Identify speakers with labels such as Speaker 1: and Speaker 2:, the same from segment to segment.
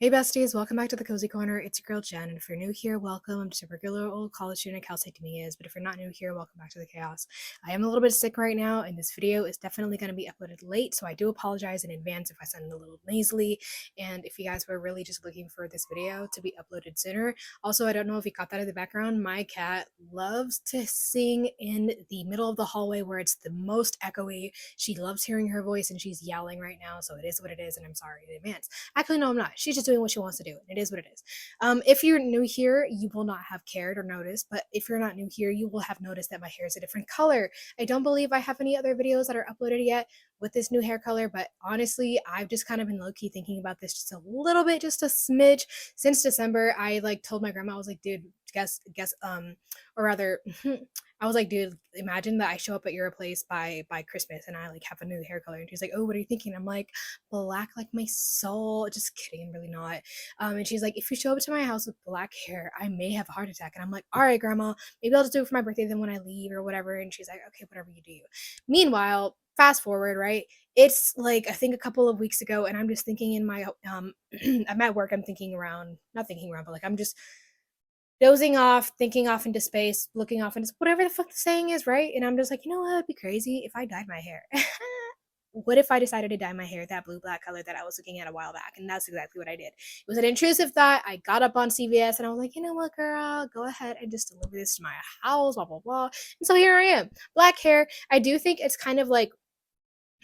Speaker 1: Hey besties, welcome back to the Cozy Corner. It's your girl Jen, and if you're new here, welcome. I'm just a regular old college student at Cal State is, but if you're not new here, welcome back to the chaos. I am a little bit sick right now, and this video is definitely going to be uploaded late, so I do apologize in advance if I sound a little nasally, and if you guys were really just looking for this video to be uploaded sooner. Also, I don't know if you caught that in the background, my cat loves to sing in the middle of the hallway where it's the most echoey. She loves hearing her voice, and she's yelling right now, so it is what it is, and I'm sorry in advance. Actually, no, I'm not. She's just doing what she wants to do. And it is what it is. If you're new here, you will not have cared or noticed. But if you're not new here, you will have noticed that my hair is a different color. I don't believe I have any other videos that are uploaded yet with this new hair color. But honestly, I've just kind of been low-key thinking about this just a little bit, just a smidge. Since December, I told my grandma, I was like, dude, guess or rather I was like, dude, imagine that I show up at your place by Christmas and I have a new hair color. And she's like, oh, what are you thinking? I'm like, black like my soul. Just kidding, I'm really not. And she's like, if you show up to my house with black hair, I may have a heart attack. And I'm like, all right, grandma, maybe I'll just do it for my birthday then when I leave or whatever. And she's like, okay, whatever you do. Meanwhile, fast forward, right? It's I think a couple of weeks ago, and I'm just thinking in my I'm at work, I'm thinking around, not thinking around, but I'm just dozing off, thinking off into space, looking off into whatever the fuck the saying is, right? And I'm just like, you know what? It'd be crazy if I dyed my hair. What if I decided to dye my hair that blue black color that I was looking at a while back? And that's exactly what I did. It was an intrusive thought. I got up on CVS and I was like, you know what, girl, go ahead and just deliver this to my house, blah, blah, blah. And so here I am, black hair. I do think it's kind of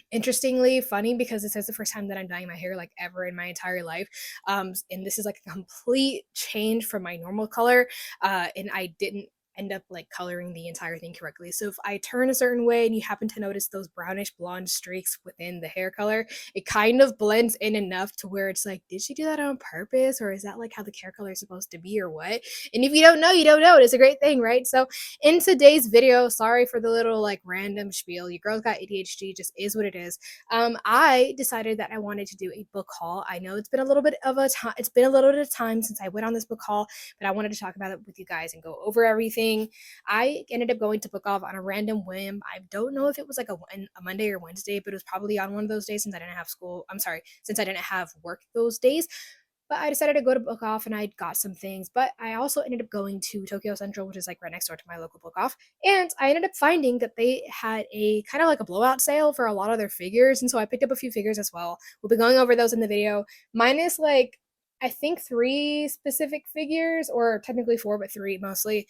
Speaker 1: interestingly funny because this is the first time that I'm dyeing my hair ever in my entire life. And this is a complete change from my normal color. And I didn't end up coloring the entire thing correctly. So if I turn a certain way and you happen to notice those brownish blonde streaks within the hair color, it kind of blends in enough to where it's like, did she do that on purpose? Or is that how the hair color is supposed to be or what? And if you don't know, you don't know. It's a great thing, right? So in today's video, sorry for the little random spiel. Your girl's got ADHD, just is what it is. I decided that I wanted to do a book haul. I know it's been a little bit of a time. It's been a little bit of time since I went on this book haul, but I wanted to talk about it with you guys and go over everything. I ended up going to Bookoff on a random whim. I don't know if it was a Monday or Wednesday, but it was probably on one of those days since I didn't have school. I'm sorry, since I didn't have work those days. But I decided to go to Bookoff and I got some things. But I also ended up going to Tokyo Central, which is right next door to my local Bookoff. And I ended up finding that they had a kind of a blowout sale for a lot of their figures. And so I picked up a few figures as well. We'll be going over those in the video. Minus I think 3 specific figures, or technically 4, but 3 mostly.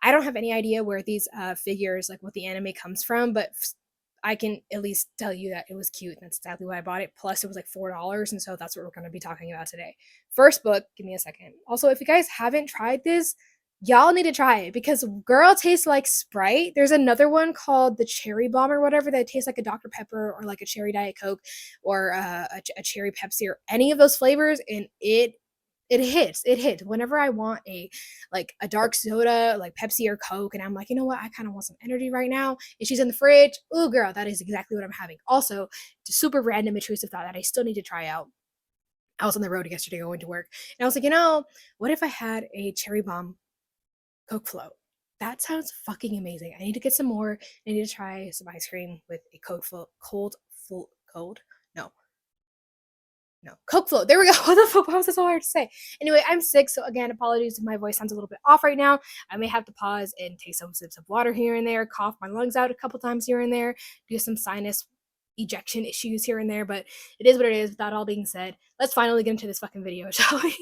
Speaker 1: I don't have any idea where these figures, what the anime comes from, but I can at least tell you that it was cute. That's exactly why I bought it. Plus, it was $4, and so that's what we're going to be talking about today. First book, give me a second. Also, if you guys haven't tried this, y'all need to try it because girl tastes like Sprite. There's another one called the Cherry Bomb or whatever that tastes like a Dr. Pepper or a cherry Diet Coke or a cherry Pepsi or any of those flavors, and it hits whenever I want a dark soda Pepsi or Coke, and I'm like, you know what, I kind of want some energy right now, and she's in the fridge. Ooh, girl, that is exactly what I'm having. Also, just super random intrusive thought that I still need to try out. I was on the road yesterday going to work, and I was like, what if I had a cherry bomb Coke float? That sounds fucking amazing. I need to get some more. I need to try some ice cream with a cold no, Coke float. There we go. What the fuck? Why was it so hard to say? Anyway, I'm sick, so again, apologies if my voice sounds a little bit off right now. I may have to pause and take some sips of water here and there, cough my lungs out a couple times here and there, do some sinus ejection issues here and there, but it is what it is. With that all being said, let's finally get into this fucking video, shall we?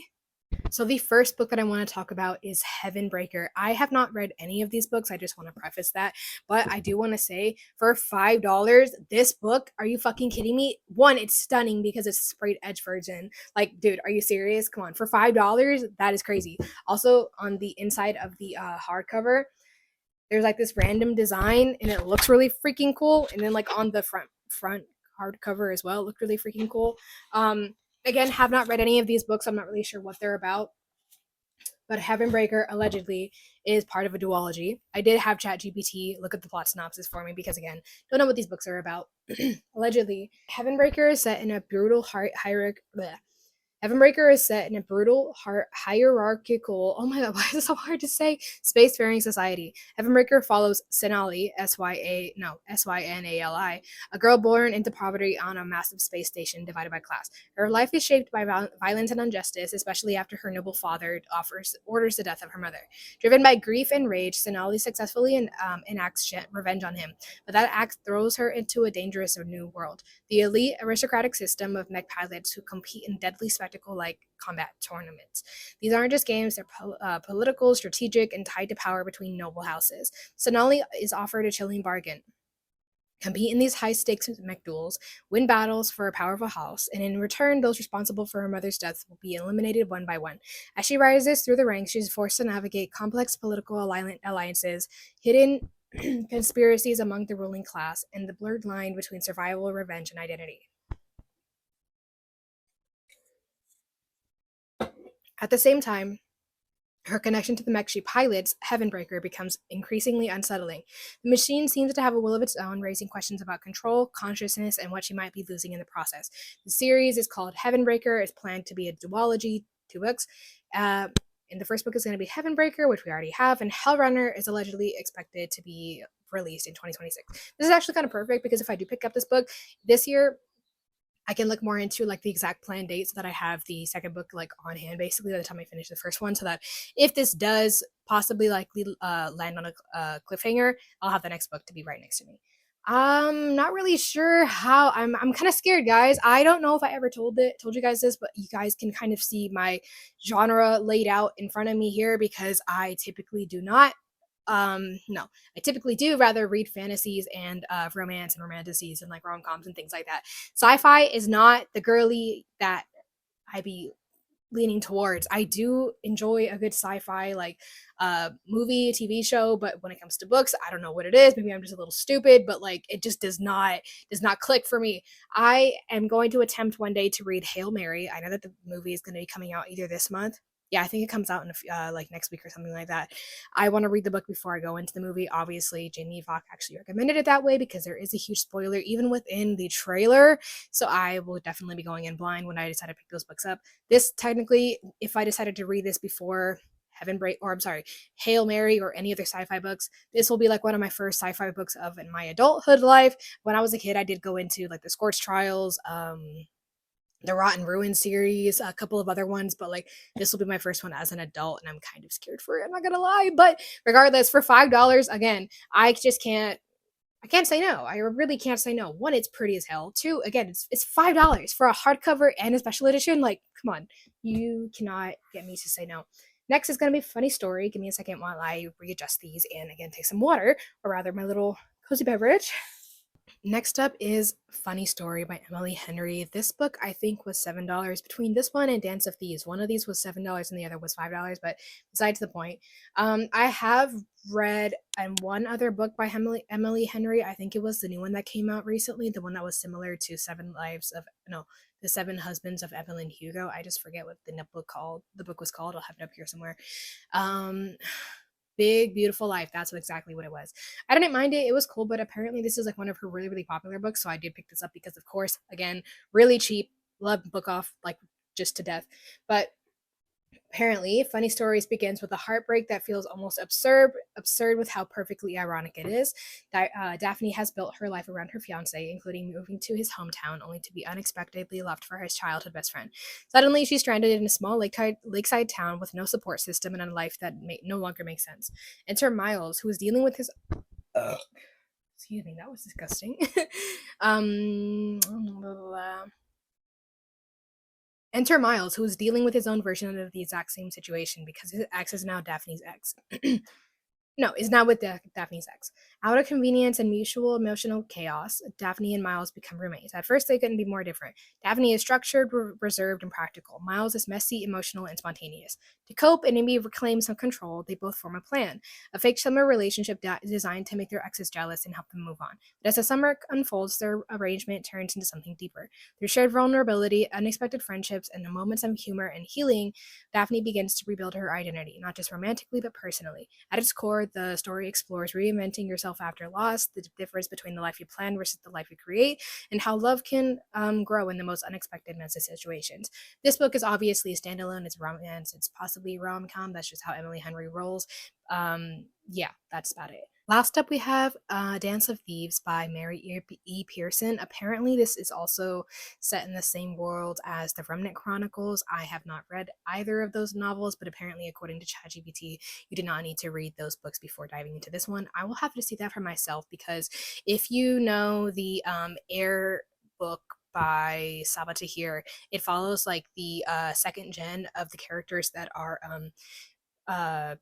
Speaker 1: So the first book that I want to talk about is Heaven Breaker. I have not read any of these books. I just want to preface that. But I do want to say, for $5, this book, are you fucking kidding me? One, it's stunning because it's a sprayed edge version. Dude, are you serious? Come on. For $5, that is crazy. Also, on the inside of the hardcover, there's this random design and it looks really freaking cool. And then on the front hardcover as well, it looked really freaking cool. Again, have not read any of these books. I'm not really sure what they're about. But Heaven Breaker allegedly is part of a duology. I did have ChatGPT look at the plot synopsis for me because, again, don't know what these books are about. Allegedly, Heaven Breaker is set in a brutal hierarchy. Heavenbreaker is set in a brutal, hierarchical, oh my god, why is it so hard to say? Spacefaring society. Heavenbreaker follows Synali, Synali, a girl born into poverty on a massive space station divided by class. Her life is shaped by violence and injustice, especially after her noble father orders the death of her mother. Driven by grief and rage, Synali successfully enacts revenge on him, but that act throws her into a dangerous new world. The elite aristocratic system of mech pilots who compete in deadly spectacle like combat tournaments. These aren't just games, they're political, strategic, and tied to power between noble houses. Sonali is offered a chilling bargain. Compete in these high stakes mech duels, win battles for a powerful house, and in return, those responsible for her mother's death will be eliminated one by one. As she rises through the ranks, she's forced to navigate complex political alliances, hidden conspiracies among the ruling class, and the blurred line between survival, revenge, and identity. At the same time, her connection to the mech she pilots, Heavenbreaker, becomes increasingly unsettling. The machine seems to have a will of its own, raising questions about control, consciousness, and what she might be losing in the process. The series is called Heavenbreaker. It's planned to be a duology, 2 books. And the first book is going to be Heavenbreaker, which we already have, and Hellrunner is allegedly expected to be released in 2026. This is actually kind of perfect because if I do pick up this book this year, I can look more into like the exact planned date so that I have the second book like on hand basically by the time I finish the first one, so that if this does possibly likely land on a cliffhanger, I'll have the next book to be right next to me. I'm not really sure how. I'm kind of scared, guys. I don't know if I ever told you guys this, but you guys can kind of see my genre laid out in front of me here because I typically do not no, I typically do rather read fantasies and romance and romanticities and like rom-coms and things like that. Sci-fi is not the girly that I be leaning towards. I do enjoy a good sci-fi like movie, TV show, but when it comes to books, I don't know what it is. Maybe I'm just a little stupid, but like it just does not click for me. I am going to attempt one day to read Hail Mary. I know that the movie is going to be coming out either this month. Yeah, I think it comes out in like next week or something like that. I want to read the book before I go into the movie. Obviously, Jamie Vock actually recommended it that way because there is a huge spoiler even within the trailer. So I will definitely be going in blind when I decide to pick those books up. This technically, if I decided to read this before Hail Mary or any other sci-fi books, this will be like one of my first sci-fi books of in my adulthood life. When I was a kid, I did go into like the Scorch Trials, the Rotten Ruin series, a couple of other ones, but like this will be my first one as an adult, and I'm kind of scared for it. I'm not gonna lie, but regardless, for $5, again, I can't say no. I really can't say no. One, it's pretty as hell. Two, again, it's $5 for a hardcover and a special edition. Like, come on, you cannot get me to say no. Next is gonna be a funny story. Give me a second while I readjust these and again take some water, or rather my little cozy beverage. Next up is Funny Story by Emily Henry. This book I think was $7 between this one and Dance of Thieves. One of these was $7 and the other was $5, but besides the point. I have read one other book by Emily Henry. I think it was the new one that came out recently, the one that was similar to The Seven Husbands of Evelyn Hugo. I just forget what the book was called. I'll have it up here somewhere. Big Beautiful Life. That's exactly what it was. I didn't mind it. It was cool, but apparently this is like one of her really, really popular books. So I did pick this up because, of course, again, really cheap. Love Bookoff like just to death. But apparently, Funny Stories begins with a heartbreak that feels almost absurd with how perfectly ironic it is. Daphne has built her life around her fiance, including moving to his hometown, only to be unexpectedly left for his childhood best friend. Suddenly, she's stranded in a small lakeside town with no support system and a life that no longer makes sense. Enter Miles, who is dealing with his... Excuse me, that was disgusting. Enter Miles, who is dealing with his own version of the exact same situation because his ex is now Daphne's ex. No, is now with Daphne's ex. Out of convenience and mutual emotional chaos, Daphne and Miles become roommates. At first, they couldn't be more different. Daphne is structured, reserved, and practical. Miles is messy, emotional, and spontaneous. To cope and maybe reclaim some control, they both form a plan. A fake summer relationship designed to make their exes jealous and help them move on. But as the summer unfolds, their arrangement turns into something deeper. Through shared vulnerability, unexpected friendships, and the moments of humor and healing, Daphne begins to rebuild her identity, not just romantically, but personally. At its core, 4, the story explores reinventing yourself after loss, the difference between the life you plan versus the life you create, and how love can grow in the most unexpected mental situations. This book is obviously a standalone. It's romance. It's possibly a rom-com. That's just how Emily Henry rolls. Yeah, that's about it. Last up, we have Dance of Thieves by Mary E. Pearson. Apparently, this is also set in the same world as the Remnant Chronicles. I have not read either of those novels, but apparently, according to ChatGPT, you do not need to read those books before diving into this one. I will have to see that for myself, because if you know the Air book by Saba Tahir, it follows like the second gen of the characters that are uh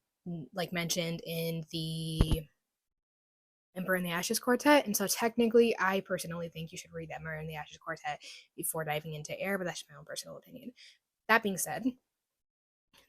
Speaker 1: like mentioned in the Emperor in the Ashes Quartet. And so technically, I personally think you should read the Emperor in the Ashes Quartet before diving into Air, but that's just my own personal opinion. That being said,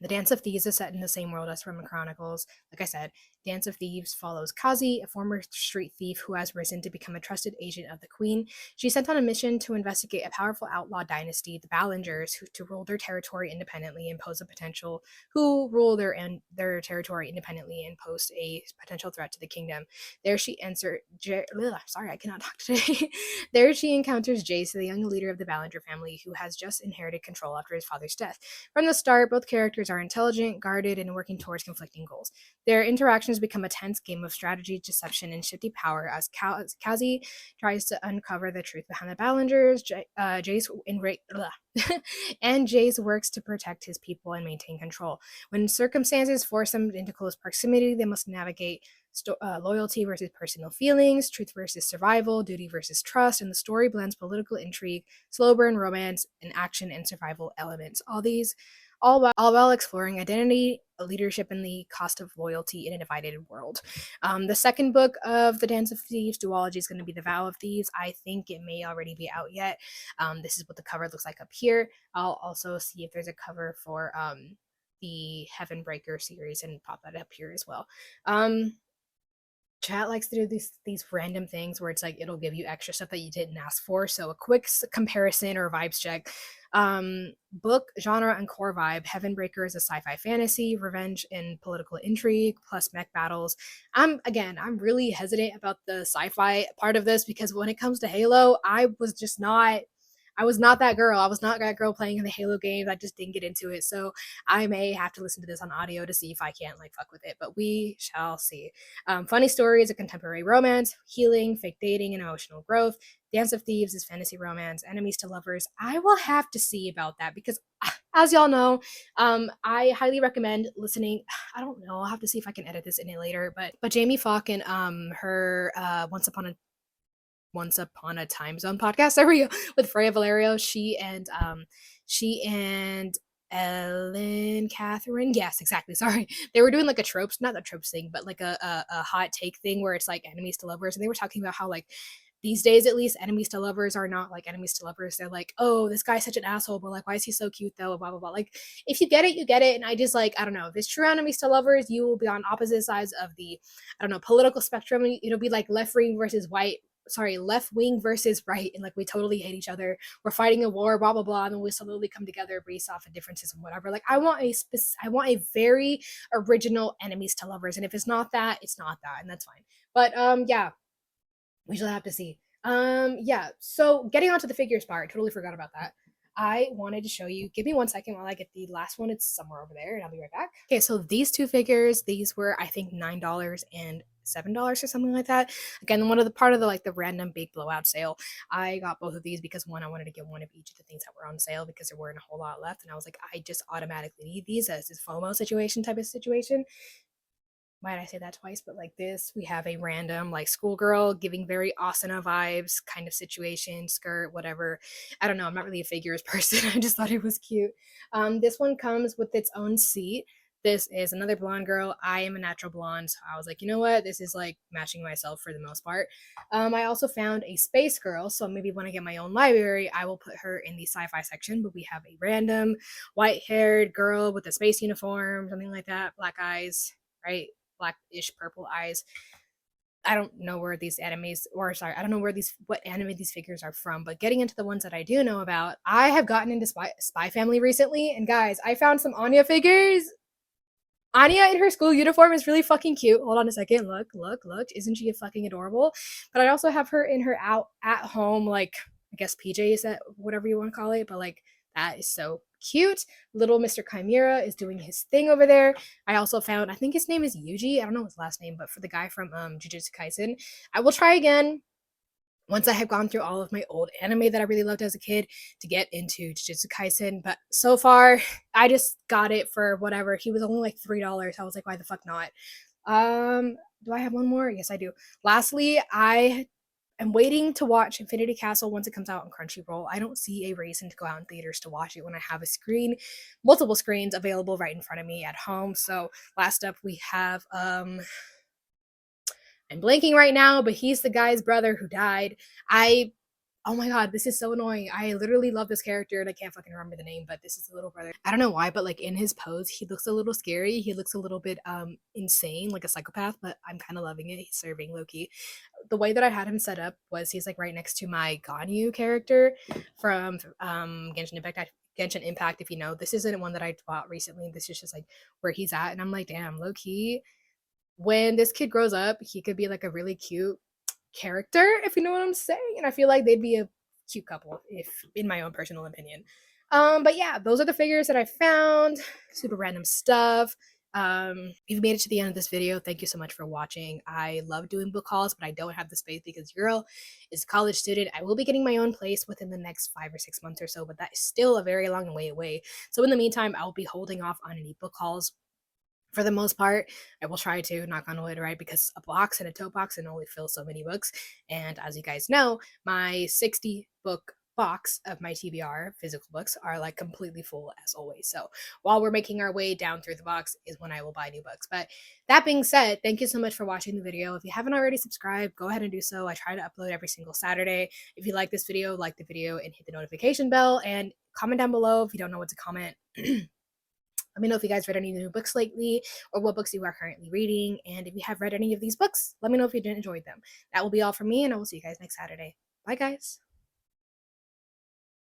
Speaker 1: the Dance of Thieves is set in the same world as Roman Chronicles. Like I said, Dance of Thieves follows Kazi, a former street thief who has risen to become a trusted agent of the Queen. She's sent on a mission to investigate a powerful outlaw dynasty, the Ballingers, to rule their territory independently and pose a potential territory independently and pose a potential threat to the kingdom. There she sorry, I cannot talk today. There she encounters Jace, the young leader of the Ballinger family, who has just inherited control after his father's death. From the start, both characters are intelligent, guarded, and working towards conflicting goals. Their interactions become a tense game of strategy, deception, and shifty power as Kazi tries to uncover the truth behind the Ballingers. And Jace works to protect his people and maintain control. When circumstances force them into close proximity, they must navigate loyalty versus personal feelings, truth versus survival, duty versus trust, and the story blends political intrigue, slow burn romance, and action and survival elements. All while exploring identity, leadership, and the cost of loyalty in a divided world. The second book of the Dance of Thieves duology is going to be The Vow of Thieves. I think it may already be out yet. This is what the cover looks like up here. I'll also see if there's a cover for the Heaven Breaker series and pop that up here as well. Chat likes to do these random things where it's like it'll give you extra stuff that you didn't ask for. So a quick comparison or vibes check. Book genre and core vibe. Heavenbreaker is a sci-fi fantasy, revenge and political intrigue, plus mech battles. I'm really hesitant about the sci-fi part of this, because when it comes to Halo, I was not that girl. I was not that girl playing in the Halo games. I just didn't get into it. So I may have to listen to this on audio to see if I can't like fuck with it, but we shall see. Funny stories, a contemporary romance, healing, fake dating, and emotional growth. Dance of Thieves is fantasy romance, enemies to lovers. I will have to see about that, because as y'all know, I highly recommend listening. I don't know. I'll have to see if I can edit this in it later, but Jamie Falk and her Once Upon a Time Zone podcast. There we go, with Freya Valerio. She and Ellen Catherine. Yes, exactly. Sorry. They were doing like a tropes, not the tropes thing, but like a hot take thing where it's like enemies to lovers. And they were talking about how like these days at least enemies to lovers are not like enemies to lovers. They're like, oh, this guy's such an asshole, but like, why is he so cute though? Blah blah blah. Like, if you get it, you get it. And I just like, I don't know. If it's true enemies to lovers, you will be on opposite sides of the, I don't know, political spectrum. It'll be like left wing versus right, and like we totally hate each other, we're fighting a war, blah blah blah, and then we slowly come together based off of differences and whatever. Like I want a very original enemies to lovers, and if it's not that, it's not that, and that's fine. But yeah, we shall have to see. Yeah, so getting onto the figures part, totally forgot about that. I wanted to show you, give me 1 second while I get the last one. It's somewhere over there and I'll be right back. Okay, so these two figures, these were I think $9 and $7 or something like that. Again, one of the part of the like the random big blowout sale. I got both of these because one, I wanted to get one of each of the things that were on sale because there weren't a whole lot left, and I was like, I just automatically need these as this FOMO situation type of situation. Why did I say that twice? But like this, we have a random like schoolgirl giving very Asuna vibes kind of situation, skirt, whatever. I don't know. I'm not really a figures person. I just thought it was cute. This one comes with its own seat. This is another blonde girl. I am a natural blonde, so I was like, you know what? This is like matching myself for the most part. I also found a space girl, so maybe when I get my own library, I will put her in the sci-fi section. But we have a random white-haired girl with a space uniform, something like that, black eyes, right? Blackish purple eyes. I don't know where these animes, or sorry, I don't know what anime these figures are from, but getting into the ones that I do know about, I have gotten into Spy Family recently, and guys, I found some Anya figures. Anya in her school uniform is really fucking cute. Hold on a second. Look, look, look. Isn't she fucking adorable? But I also have her in her out at home, like, I guess PJs, that whatever you want to call it. But like, that is so cute. Little Mr. Chimera is doing his thing over there. I also found, I think his name is Yuji. I don't know his last name, but for the guy from Jujutsu Kaisen, I will try again once I have gone through all of my old anime that I really loved as a kid to get into Jujutsu Kaisen. But so far, I just got it for whatever. He was only like $3. I was like, why the fuck not? Do I have one more? Yes, I do. Lastly, I am waiting to watch Infinity Castle once it comes out on Crunchyroll. I don't see a reason to go out in theaters to watch it when I have a screen, multiple screens available right in front of me at home. So last up we have I'm blanking right now, but he's the guy's brother who died. Oh my god, this is so annoying. I literally love this character and I can't fucking remember the name, but this is the little brother. I don't know why, but like in his pose, he looks a little scary. He looks a little bit insane, like a psychopath, but I'm kind of loving it. He's serving Loki. The way that I had him set up was he's like right next to my Ganyu character from Genshin Impact. Genshin Impact, if you know, this isn't one that I bought recently. This is just like where he's at, and I'm like, damn, low key. When this kid grows up, he could be like a really cute character, if you know what I'm saying. And I feel like they'd be a cute couple, if in my own personal opinion. But yeah, those are the figures that I found. Super random stuff. If you made it to the end of this video, thank you so much for watching. I love doing book hauls, but I don't have the space because your girl is a college student. I will be getting my own place within the next 5 or 6 months or so, but that is still a very long way away. So in the meantime, I'll be holding off on any book hauls for the most part. I will try to knock on wood, right? Because a box and a tote box and only fill so many books. And as you guys know, my 60 book box of my TBR physical books are like completely full as always. So while we're making our way down through the box is when I will buy new books. But that being said, thank you so much for watching the video. If you haven't already subscribed, go ahead and do so. I try to upload every single Saturday. If you like this video, like the video and hit the notification bell, and comment down below if you don't know what to comment. Let me know if you guys read any new books lately or what books you are currently reading. And if you have read any of these books, let me know if you did enjoy them. That will be all from me, and I will see you guys next Saturday. Bye, guys.